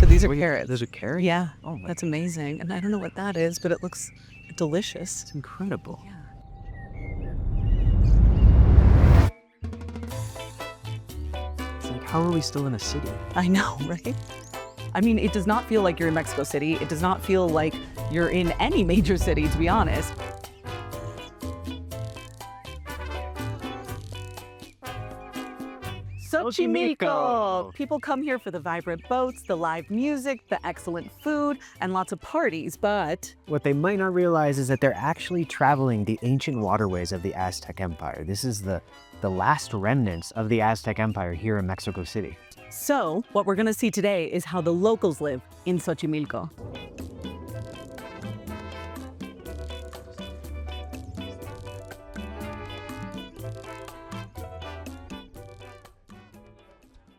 So these are carrots. Those are carrots? Yeah, Oh my, that's amazing. And I don't know what that is, but it looks delicious. it's incredible. Yeah. It's like, how are we still in a city? I know, right? I mean, it does not feel like you're in Mexico City. It does not feel like you're in any major city, to be honest. Xochimilco! People come here for the vibrant boats, the live music, the excellent food, and lots of parties, but What they might not realize is that they're actually traveling the ancient waterways of the Aztec Empire. This is the last remnants of the Aztec Empire here in Mexico City. so what we're gonna see today is how the locals live in Xochimilco.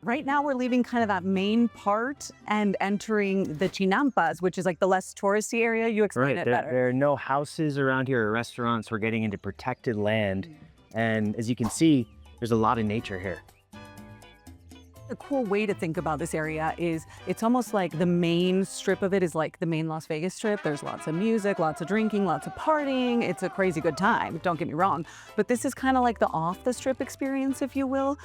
Right now, we're leaving kind of that main part and entering the Chinampas, which is like the less touristy area. You explain it better. There are no houses around here or restaurants. We're getting into protected land. And as you can see, there's a lot of nature here. A cool way to think about this area is it's almost like the main strip of it is like the main Las Vegas strip. There's lots of music, lots of drinking, lots of partying. It's a crazy good time, don't get me wrong. But this is kind of like the off the strip experience, if you will.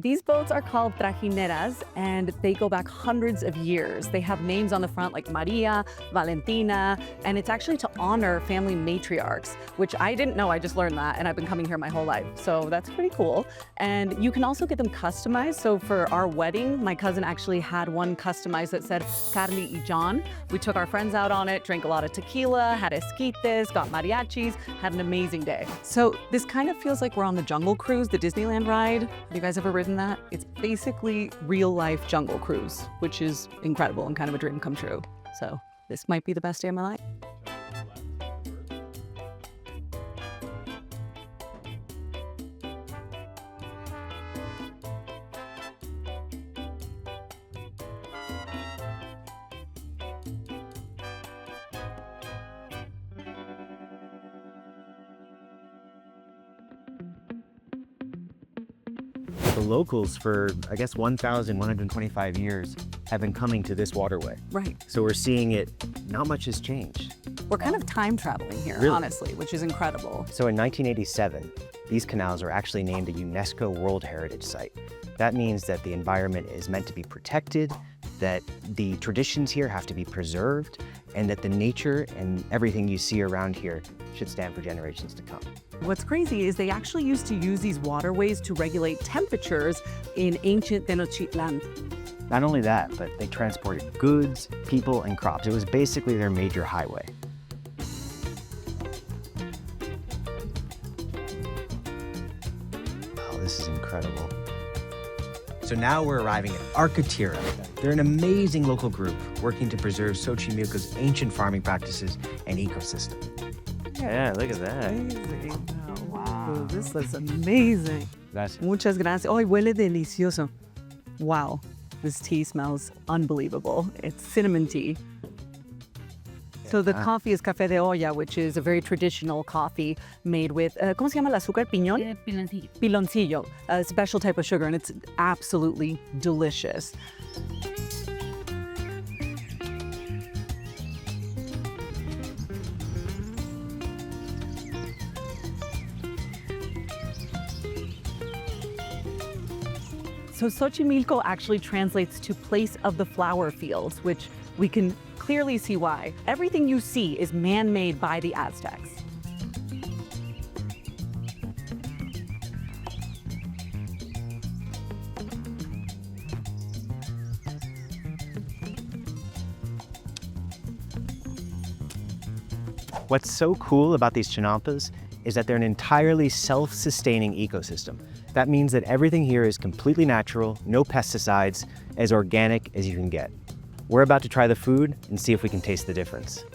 These boats are called Trajineras, and they go back hundreds of years. They have names on the front like Maria, Valentina, and it's actually to honor family matriarchs, which I didn't know. I just learned that, and I've been coming here my whole life. So that's pretty cool. And you can also get them customized. So for our wedding, my cousin actually had one customized that said Carly y John. We took our friends out on it, drank a lot of tequila, had esquites, got mariachis, had an amazing day. So this kind of feels like we're on the Jungle Cruise, the Disneyland ride. Have you guys ever ridden that? It's basically real life Jungle Cruise, which is incredible and kind of a dream come true. So this might be the best day of my life. The locals for, I guess, 1,125 years have been coming to this waterway. Right. So we're seeing it, not much has changed. We're kind of time traveling here, Really? honestly, which is incredible. So in 1987, these canals are actually named a UNESCO World Heritage Site. That means that the environment is meant to be protected, that the traditions here have to be preserved, and that the nature and everything you see around here should stand for generations to come. What's crazy is they actually used to use these waterways to regulate temperatures in ancient Tenochtitlan. Not only that, but they transported goods, people, and crops. It was basically their major highway. Oh, this is incredible. So now we're arriving at Arca. They're an amazing local group working to preserve Xochimilco's ancient farming practices and ecosystem. Yeah, look at that. Amazing. Oh, wow. This looks amazing. That's Muchas gracias. Oh, huele delicioso. Wow. This tea smells unbelievable. It's cinnamon tea. So the coffee is café de olla, which is a very traditional coffee made with, ¿cómo se llama el azúcar? Piñón? Piloncillo. Piloncillo, a special type of sugar, and it's absolutely delicious. So Xochimilco actually translates to place of the flower fields, which we can clearly see why. Everything you see is man-made by the Aztecs. What's so cool about these Chinampas is that they're an entirely self-sustaining ecosystem. That means that everything here is completely natural, no pesticides, as organic as you can get. We're about to try the food and see if we can taste the difference.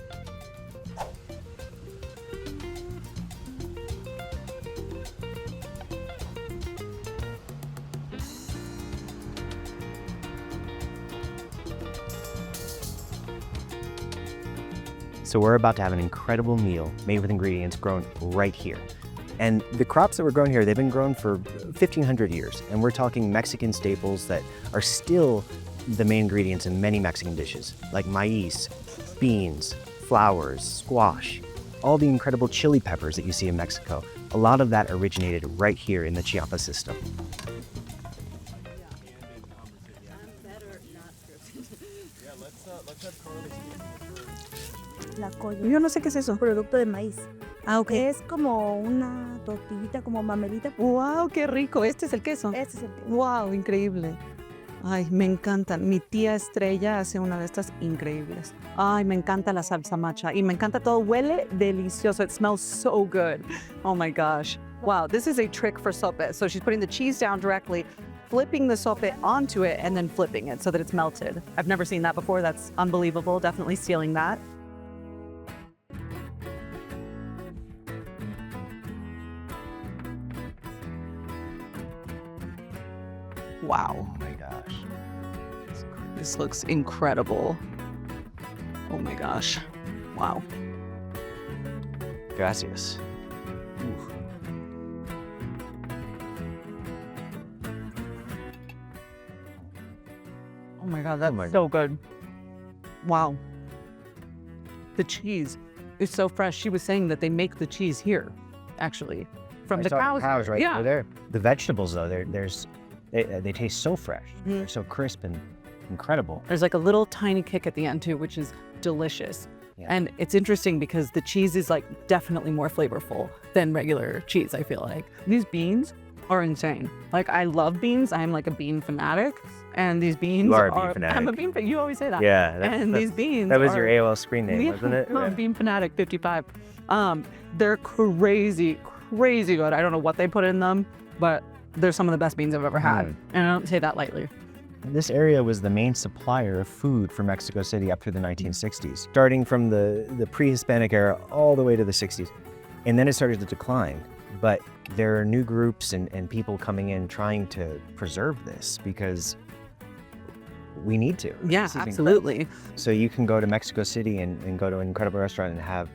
So we're about to have an incredible meal made with ingredients grown right here. And the crops that were grown here, they've been grown for 1,500 years. And we're talking Mexican staples that are still the main ingredients in many Mexican dishes, like maíz, beans, flowers, squash, all the incredible chili peppers that you see in Mexico. A lot of that originated right here in the Chiapas system. La colla. Yo no sé qué es eso. Producto de maíz. Ah, ok. Es como una tortillita, como mamelita. Wow, qué rico. Este es el queso. Este es el Wow, increíble. Ay, me encantan. Mi tía Estrella hace una de estas increíbles. Ay, me encanta la salsa macha y me encanta todo. Huele delicioso. It smells so good. Oh my gosh. Wow, this is a trick for sope. So she's putting the cheese down directly, flipping the sope onto it, and then flipping it so that it's melted. I've never seen that before. That's unbelievable. Definitely stealing that. Wow. Oh my gosh. This looks incredible. Oh my gosh. Wow. Gracias. Oh my God, that's so good. Wow. The cheese is so fresh. She was saying that they make the cheese here, actually, from the cows. Cows right Yeah. there. The vegetables, though, they taste so fresh. They're so crisp and incredible. There's like a little tiny kick at the end too, which is delicious. Yeah. And it's interesting because the cheese is like definitely more flavorful than regular cheese, I feel like. These beans are insane. Like, I love beans. I'm like a bean fanatic. And these beans You are a bean fanatic. I'm a bean fanatic. You always say that. Yeah. And these beans That was are, your AOL screen name, wasn't it? I'm Bean Fanatic 55. They're crazy, crazy good. I don't know what they put in them, but they're some of the best beans I've ever had. And I don't say that lightly. This area was the main supplier of food for Mexico City up through the 1960s, starting from the pre-Hispanic era all the way to the 60s. And then it started to decline. But there are new groups and people coming in trying to preserve this because we need to. Yeah, This is absolutely. So you can go to Mexico City and go to an incredible restaurant and have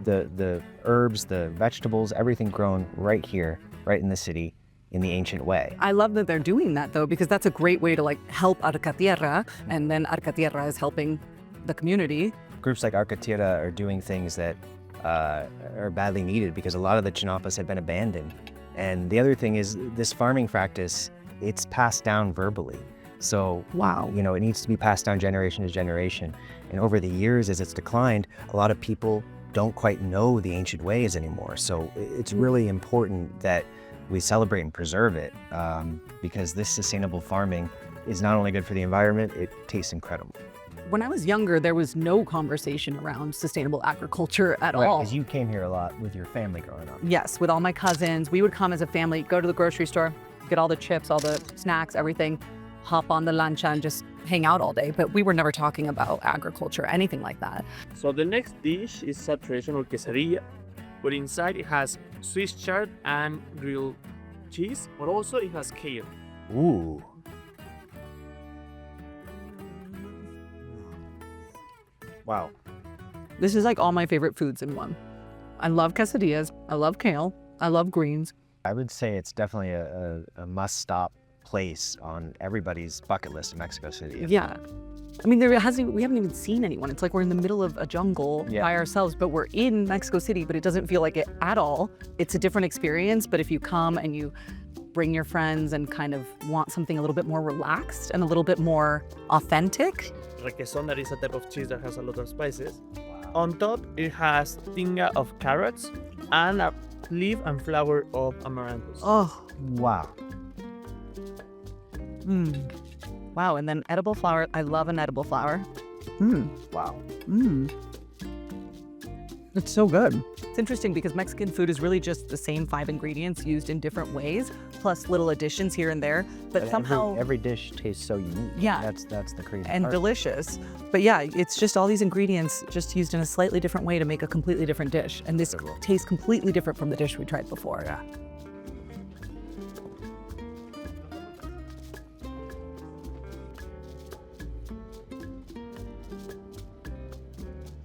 the herbs, the vegetables, everything grown right here, right in the city, in the ancient way. I love that they're doing that though, because that's a great way to like help Arca Tierra, and then Arca Tierra is helping the community. Groups like Arca Tierra are doing things that are badly needed because a lot of the Chinampas have been abandoned. And the other thing is this farming practice, it's passed down verbally. So, Wow. you know, it needs to be passed down generation to generation. And over the years, as it's declined, a lot of people don't quite know the ancient ways anymore. So it's really important that we celebrate and preserve it because this sustainable farming is not only good for the environment, it tastes incredible. When I was younger, there was no conversation around sustainable agriculture at all. Because you came here a lot with your family growing up. Yes, with all my cousins. We would come as a family, go to the grocery store, get all the chips, all the snacks, everything, hop on the lancha and just hang out all day. But we were never talking about agriculture, anything like that. So the next dish is a traditional quesadilla, but inside it has Swiss chard and grilled cheese, but also it has kale. Ooh. Wow. This is like all my favorite foods in one. I love quesadillas, I love kale, I love greens. I would say it's definitely a must-stop place on everybody's bucket list in Mexico City. Yeah. I mean, we haven't even seen anyone. It's like we're in the middle of a jungle by ourselves, but we're in Mexico City, but it doesn't feel like it at all. It's a different experience, but if you come and you bring your friends and kind of want something a little bit more relaxed and a little bit more authentic. Requesón, that is a type of cheese that has a lot of spices. On top, it has tinga of carrots and a leaf and flower of amaranthus. Oh, Wow. wow. And then edible flower. I love an edible flower. Wow. It's so good. It's interesting because Mexican food is really just the same 5 ingredients used in different ways, plus little additions here and there. But somehow every dish tastes so unique. Yeah. That's the crazy and part. delicious. But yeah, it's just all these ingredients just used in a slightly different way to make a completely different dish. And this tastes completely different from the dish we tried before. Yeah.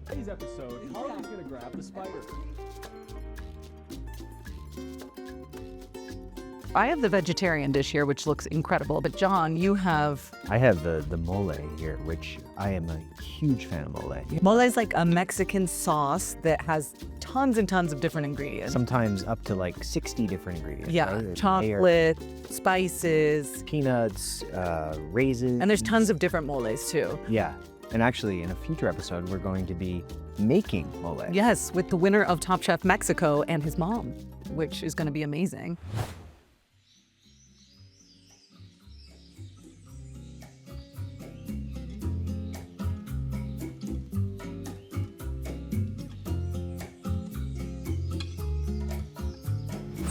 Today's episode I have the vegetarian dish here, which looks incredible. But John, you have... I have the mole here, which I am a huge fan of mole. Mole is like a Mexican sauce that has tons and tons of different ingredients. Sometimes up to like 60 different ingredients. Yeah, right? There's chocolate, spices, peanuts, raisins. and there's tons of different moles too. Yeah. And actually, in a future episode, we're going to be making mole. Yes, with the winner of Top Chef Mexico and his mom, which is going to be amazing.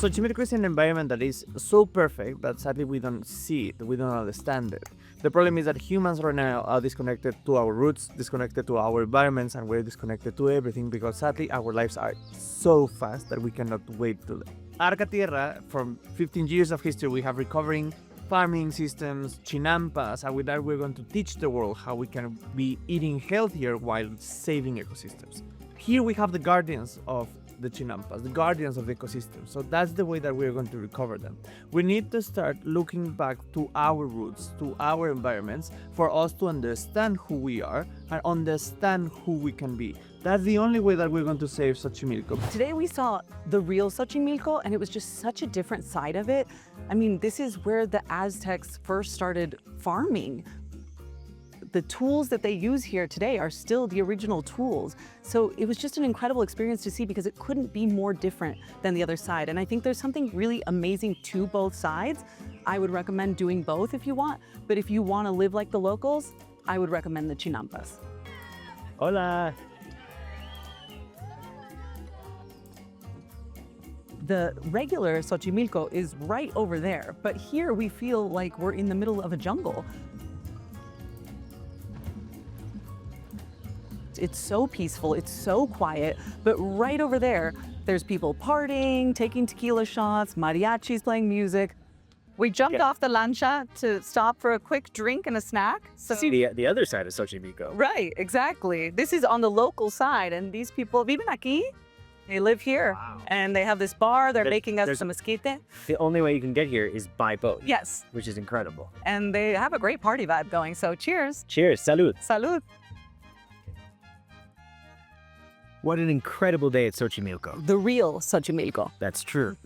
Xochimilco is an environment that is so perfect, but sadly we don't see it, we don't understand it. The problem is that humans right now are disconnected to our roots, disconnected to our environments, and we're disconnected to everything because sadly our lives are so fast that we cannot wait to live. Arca Tierra, from 15 years of history, we have recovering farming systems, Chinampas, and with that we're going to teach the world how we can be eating healthier while saving ecosystems. Here we have the guardians of the Chinampas, the guardians of the ecosystem. So that's the way that we're going to recover them. We need to start looking back to our roots, to our environments, for us to understand who we are and understand who we can be. That's the only way that we're going to save Xochimilco. Today we saw the real Xochimilco, and it was just such a different side of it. I mean, this is where the Aztecs first started farming. The tools that they use here today are still the original tools. So it was just an incredible experience to see because it couldn't be more different than the other side. And I think there's something really amazing to both sides. I would recommend doing both if you want, but if you want to live like the locals, I would recommend the Chinampas. Hola! The regular Xochimilco is right over there, but here we feel like we're in the middle of a jungle. It's so peaceful, it's so quiet, but right over there, there's people partying, taking tequila shots, mariachis playing music. We jumped off the lancha to stop for a quick drink and a snack. So, See the other side of Xochimilco. right, exactly. This is on the local side, and these people viven aquí. They live here, and they have this bar. They're making us some mesquite. The only way you can get here is by boat. Yes, Which is incredible. and they have a great party vibe going. So cheers, Cheers, salud. salud. What an incredible day at Xochimilco. The real Xochimilco. That's true.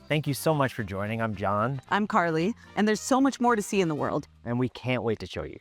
Thank you so much for joining. I'm John, I'm Carly, and there's so much more to see in the world. and we can't wait to show you.